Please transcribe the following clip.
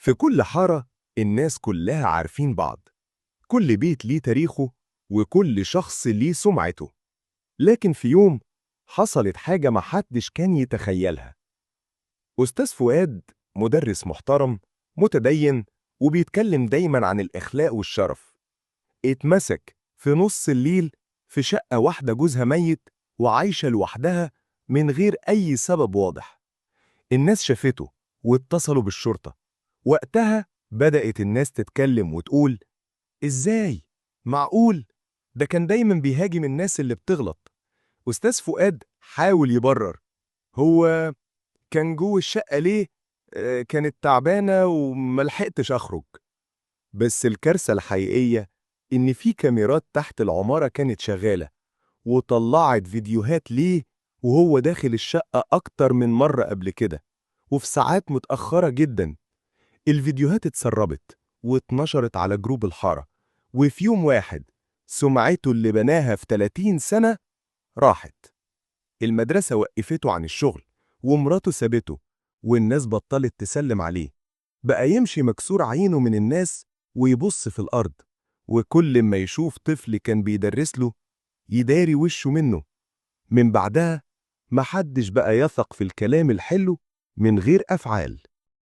في كل حارة الناس كلها عارفين بعض. كل بيت ليه تاريخه وكل شخص ليه سمعته. لكن في يوم حصلت حاجة محدش كان يتخيلها. أستاذ فؤاد مدرس محترم متدين وبيتكلم دايما عن الإخلاق والشرف، اتمسك في نص الليل في شقة واحدة جوزها ميت وعايشة لوحدها من غير أي سبب واضح. الناس شافته واتصلوا بالشرطة. وقتها بدأت الناس تتكلم وتقول: إزاي؟ معقول؟ ده كان دايما بيهاجم الناس اللي بتغلط. أستاذ فؤاد حاول يبرر. هو كان جوه الشقة ليه؟ كانت تعبانة وملحقتش أخرج. بس الكارثة الحقيقية إن في كاميرات تحت العمارة كانت شغالة وطلعت فيديوهات ليه وهو داخل الشقة أكتر من مرة قبل كده، وفي ساعات متأخرة جدا. الفيديوهات اتسربت واتنشرت على جروب الحارة، وفي يوم واحد سمعته اللي بناها في 30 سنة راحت. المدرسة وقفته عن الشغل ومراته سابته والناس بطلت تسلم عليه. بقى يمشي مكسور عينه من الناس ويبص في الأرض، وكل ما يشوف طفل كان بيدرس له يداري وشه منه. من بعدها محدش بقى يثق في الكلام الحلو من غير أفعال.